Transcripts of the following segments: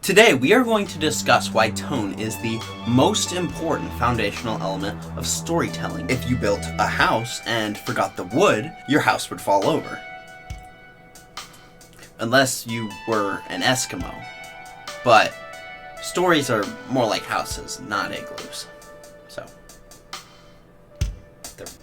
Today we are going to discuss why tone is the most important foundational element of storytelling. If you built a house and forgot the wood, your house would fall over. Unless you were an Eskimo. But stories are more like houses, not igloos. So,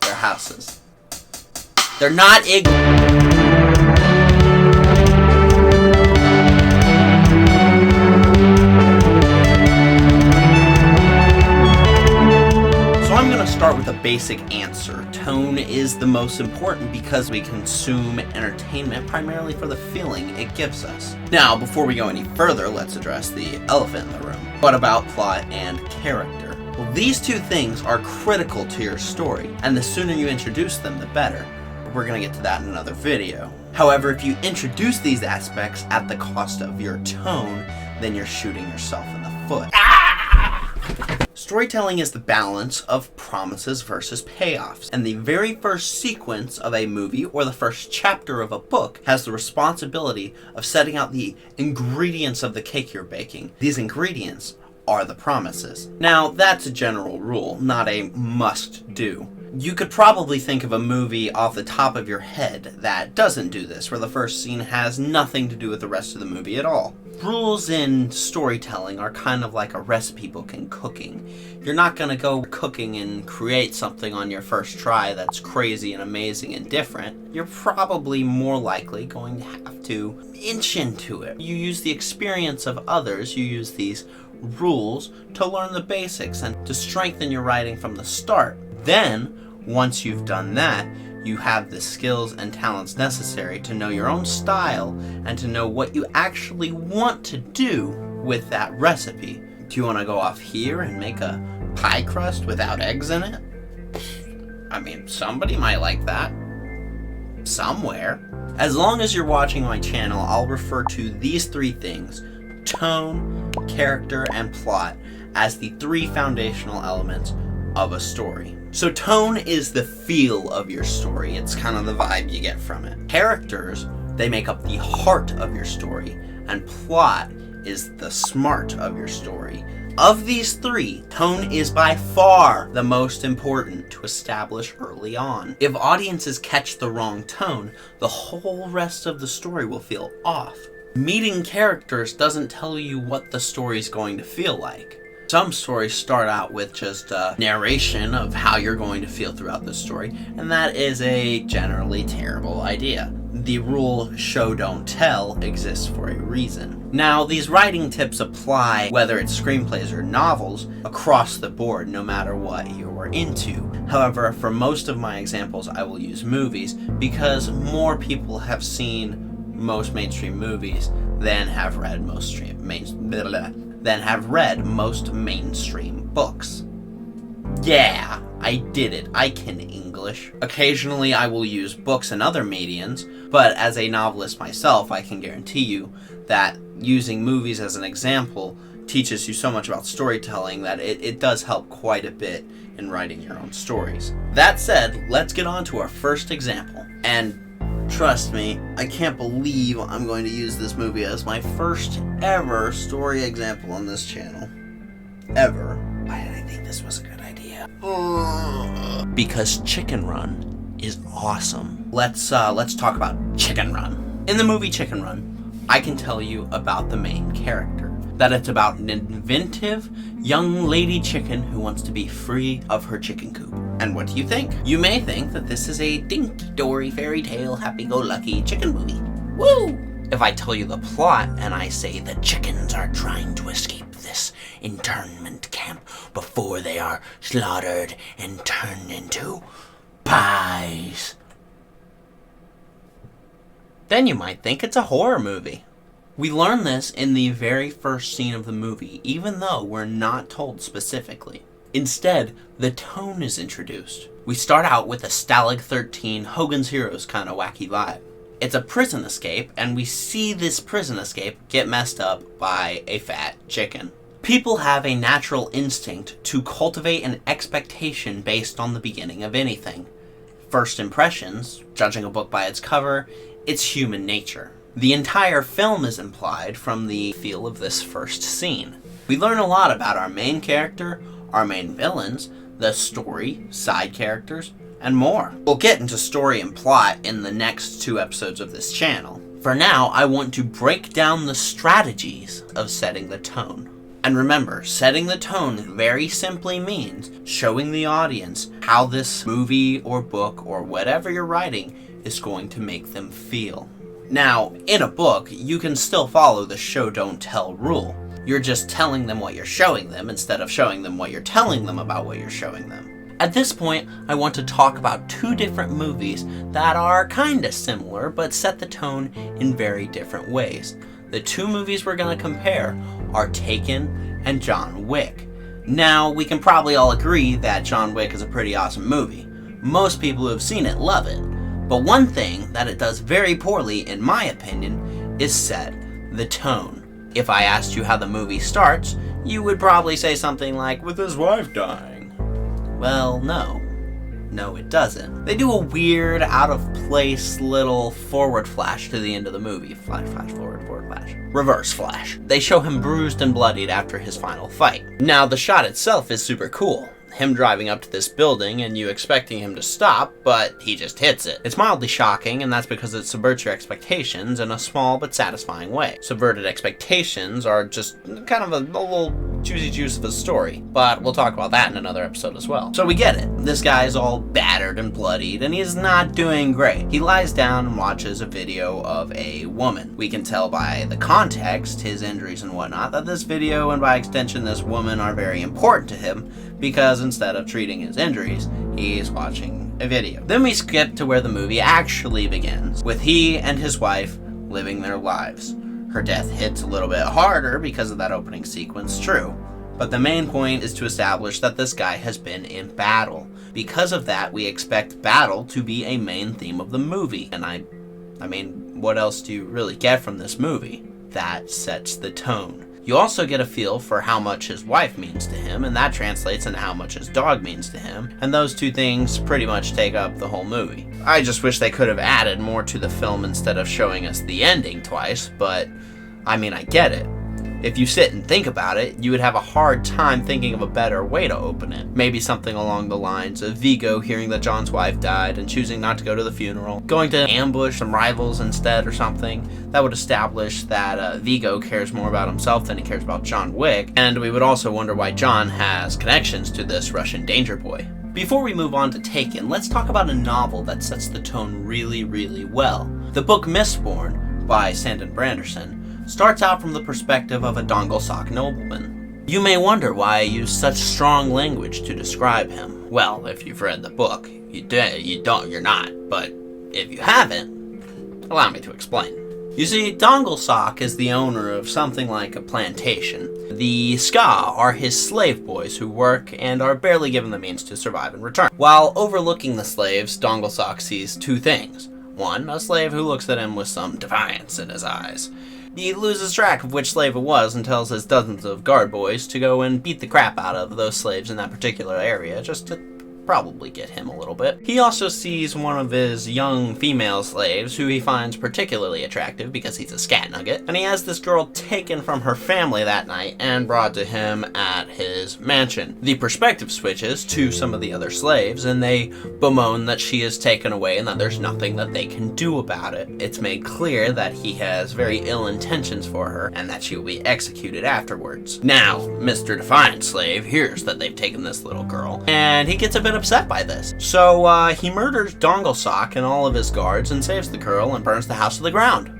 they're houses. They're not igloos. Start with a basic answer. Tone is the most important because we consume entertainment primarily for the feeling it gives us. Now, before we go any further, let's address the elephant in the room. What about plot and character? Well, these two things are critical to your story, and the sooner you introduce them, the better. We're going to get to that in another video. However, if you introduce these aspects at the cost of your tone, then you're shooting yourself in the foot. Storytelling is the balance of promises versus payoffs, and the very first sequence of a movie or the first chapter of a book has the responsibility of setting out the ingredients of the cake you're baking. These ingredients are the promises. Now, that's a general rule, not a must-do. You could probably think of a movie off the top of your head that doesn't do this, where the first scene has nothing to do with the rest of the movie at all. Rules in storytelling are kind of like a recipe book in cooking. You're not going to go cooking and create something on your first try that's crazy and amazing and different. You're probably more likely going to have to inch into it. You use the experience of others, you use these rules to learn the basics and to strengthen your writing from the start. Then, once you've done that, you have the skills and talents necessary to know your own style and to know what you actually want to do with that recipe. Do you want to go off here and make a pie crust without eggs in it? I mean, somebody might like that. Somewhere. As long as you're watching my channel, I'll refer to these three things: tone, character, and plot as the three foundational elements of a story. So tone is the feel of your story. It's kind of the vibe you get from it. Characters, they make up the heart of your story, and plot is the smart of your story. Of these three, tone is by far the most important to establish early on. If audiences catch the wrong tone, the whole rest of the story will feel off. Meeting characters doesn't tell you what the story's going to feel like. Some stories start out with just a narration of how you're going to feel throughout the story, and that is a generally terrible idea. The rule show don't tell exists for a reason. Now, these writing tips apply whether it's screenplays or novels across the board, no matter what you're into. However, for most of my examples, I will use movies because more people have seen most mainstream movies than have read most mainstream books. Yeah, I did it. I can English. Occasionally I will use books and other mediums, but as a novelist myself, I can guarantee you that using movies as an example teaches you so much about storytelling that it does help quite a bit in writing your own stories. That said, let's get on to our first example. And trust me, I can't believe I'm going to use this movie as my first ever story example on this channel. Ever. Why did I think this was a good idea? Because Chicken Run is awesome. Let's talk about Chicken Run. In the movie Chicken Run, I can tell you about the main character. That it's about an inventive young lady chicken who wants to be free of her chicken coop. And what do you think? You may think that this is a dinky-dory fairy tale, happy-go-lucky chicken movie. Woo! If I tell you the plot and I say the chickens are trying to escape this internment camp before they are slaughtered and turned into pies, then you might think it's a horror movie. We learn this in the very first scene of the movie, even though we're not told specifically. Instead, the tone is introduced. We start out with a Stalag 13 Hogan's Heroes kind of wacky vibe. It's a prison escape, and we see this prison escape get messed up by a fat chicken. People have a natural instinct to cultivate an expectation based on the beginning of anything. First impressions, judging a book by its cover, it's human nature. The entire film is implied from the feel of this first scene. We learn a lot about our main character, our main villains, the story, side characters, and more. We'll get into story and plot in the next 2 episodes of this channel. For now, I want to break down the strategies of setting the tone. And remember, setting the tone very simply means showing the audience how this movie or book or whatever you're writing is going to make them feel. Now, in a book, you can still follow the show don't tell rule. You're just telling them what you're showing them instead of showing them what you're telling them about what you're showing them. At this point, I want to talk about 2 different movies that are kinda similar but set the tone in very different ways. The 2 movies we're going to compare are Taken and John Wick. Now, we can probably all agree that John Wick is a pretty awesome movie. Most people who have seen it love it. But one thing that it does very poorly, in my opinion, is set the tone. If I asked you how the movie starts, you would probably say something like, with his wife dying. Well, no. No, it doesn't. They do a weird, out-of-place little forward flash to the end of the movie. Flash, forward, flash. Reverse flash. They show him bruised and bloodied after his final fight. Now, the shot itself is super cool. Him driving up to this building and you expecting him to stop, but he just hits it. It's mildly shocking, and that's because it subverts your expectations in a small but satisfying way. Subverted expectations are just kind of a little juicy juice of a story, but we'll talk about that in another episode as well. So we get it. This guy's all battered and bloodied, and he's not doing great. He lies down and watches a video of a woman. We can tell by the context, his injuries and whatnot, that this video, and by extension this woman, are very important to him, because instead of treating his injuries, he's watching a video. Then we skip to where the movie actually begins, with he and his wife living their lives. Her death hits a little bit harder because of that opening sequence, true. But the main point is to establish that this guy has been in battle. Because of that, we expect battle to be a main theme of the movie. And I mean, what else do you really get from this movie? That sets the tone. You also get a feel for how much his wife means to him, and that translates into how much his dog means to him, and those 2 things pretty much take up the whole movie. I just wish they could have added more to the film instead of showing us the ending twice, but I mean, I get it. If you sit and think about it, you would have a hard time thinking of a better way to open it. Maybe something along the lines of Viggo hearing that John's wife died and choosing not to go to the funeral, going to ambush some rivals instead or something. That would establish that Viggo cares more about himself than he cares about John Wick, and we would also wonder why John has connections to this Russian danger boy. Before we move on to Taken, let's talk about a novel that sets the tone really, really well. The book Mistborn by Sandon Branderson starts out from the perspective of a Dongle nobleman. You may wonder why I use such strong language to describe him. Well, if you've read the book, you're not, but if you haven't, allow me to explain. You see, Dongle is the owner of something like a plantation. The Ska are his slave boys who work and are barely given the means to survive in return. While overlooking the slaves, Dongle sees 2 things. 1, a slave who looks at him with some defiance in his eyes. He loses track of which slave it was and tells his dozens of guard boys to go and beat the crap out of those slaves in that particular area, just to probably get him a little bit. He also sees one of his young female slaves who he finds particularly attractive because he's a scat nugget, and he has this girl taken from her family that night and brought to him at his mansion. The perspective switches to some of the other slaves, and they bemoan that she is taken away and that there's nothing that they can do about it. It's made clear that he has very ill intentions for her and that she will be executed afterwards. Now, Mr. Defiant Slave hears that they've taken this little girl, and he gets a bit upset by this. So he murders Dongle and all of his guards and saves the girl and burns the house to the ground.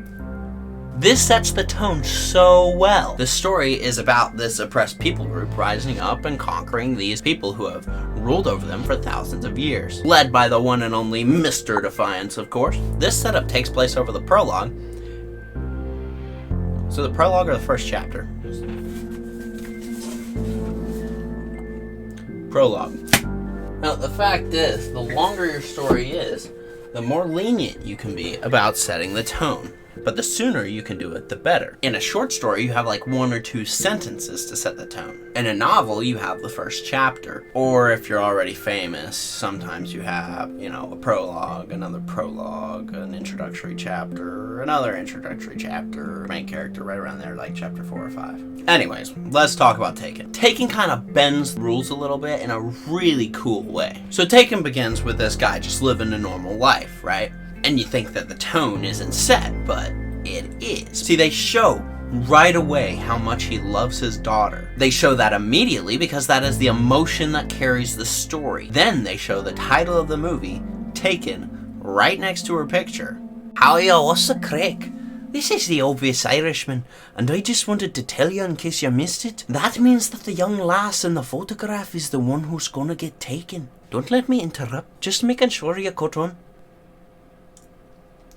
This sets the tone so well. The story is about this oppressed people group rising up and conquering these people who have ruled over them for thousands of years. Led by the one and only Mr. Defiance, of course. This setup takes place over the prologue. So the prologue or the first chapter? Prologue. Now, the fact is, the longer your story is, the more lenient you can be about setting the tone. but the sooner you can do it, the better. In a short story, you have like 1 or 2 sentences to set the tone. In a novel, you have the first chapter. Or if you're already famous, sometimes you have, a prologue, another prologue, an introductory chapter, another introductory chapter, main character right around there, like chapter 4 or 5. Anyways, let's talk about Taken. Taken kind of bends the rules a little bit in a really cool way. So Taken begins with this guy just living a normal life, right? And you think that the tone isn't set, but it is. See, they show right away how much he loves his daughter. They show that immediately because that is the emotion that carries the story. Then they show the title of the movie, Taken, right next to her picture. Howya, what's the crack? This is the obvious Irishman, and I just wanted to tell you in case you missed it. That means that the young lass in the photograph is the one who's gonna get taken. Don't let me interrupt, just making sure you caught on.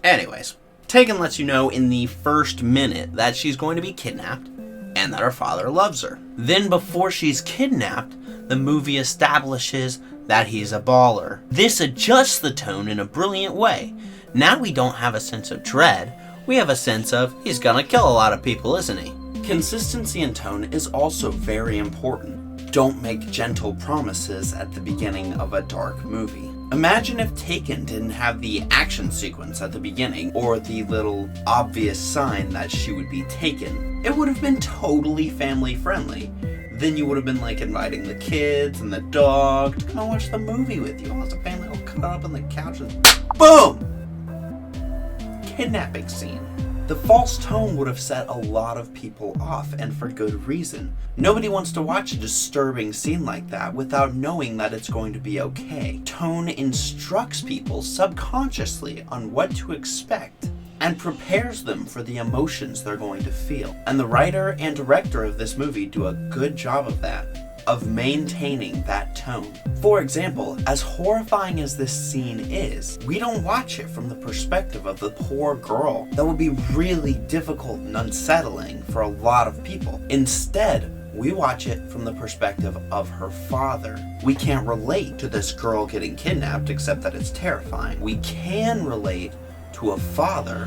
Anyways, Taken lets you know in the first minute that she's going to be kidnapped and that her father loves her. Then before she's kidnapped, the movie establishes that he's a baller. This adjusts the tone in a brilliant way. Now we don't have a sense of dread, we have a sense of he's gonna kill a lot of people, isn't he? Consistency in tone is also very important. Don't make gentle promises at the beginning of a dark movie. Imagine if Taken didn't have the action sequence at the beginning, or the little obvious sign that she would be taken. It would have been totally family friendly. Then you would have been like inviting the kids and the dog to come and watch the movie with you. All as a family all cut up on the couch and boom! Kidnapping scene. The false tone would have set a lot of people off, and for good reason. Nobody wants to watch a disturbing scene like that without knowing that it's going to be okay. Tone instructs people subconsciously on what to expect and prepares them for the emotions they're going to feel. And the writer and director of this movie do a good job of that, of maintaining that tone. For example, as horrifying as this scene is, we don't watch it from the perspective of the poor girl. That would be really difficult and unsettling for a lot of people. Instead, we watch it from the perspective of her father. We can't relate to this girl getting kidnapped, except that it's terrifying. We can relate to a father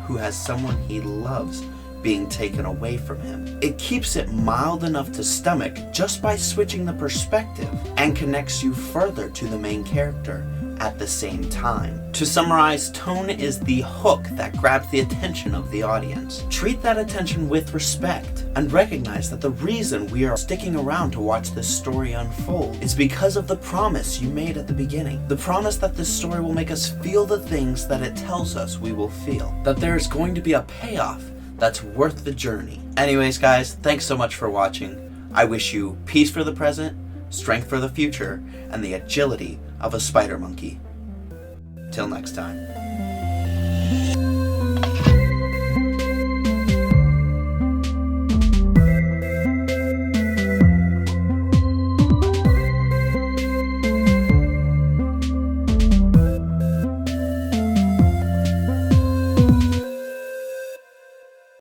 who has someone he loves being taken away from him. It keeps it mild enough to stomach just by switching the perspective, and connects you further to the main character at the same time. To summarize, tone is the hook that grabs the attention of the audience. Treat that attention with respect, and recognize that the reason we are sticking around to watch this story unfold is because of the promise you made at the beginning. The promise that this story will make us feel the things that it tells us we will feel. That there is going to be a payoff that's worth the journey. Anyways, guys, thanks so much for watching. I wish you peace for the present, strength for the future, and the agility of a spider monkey. Till next time.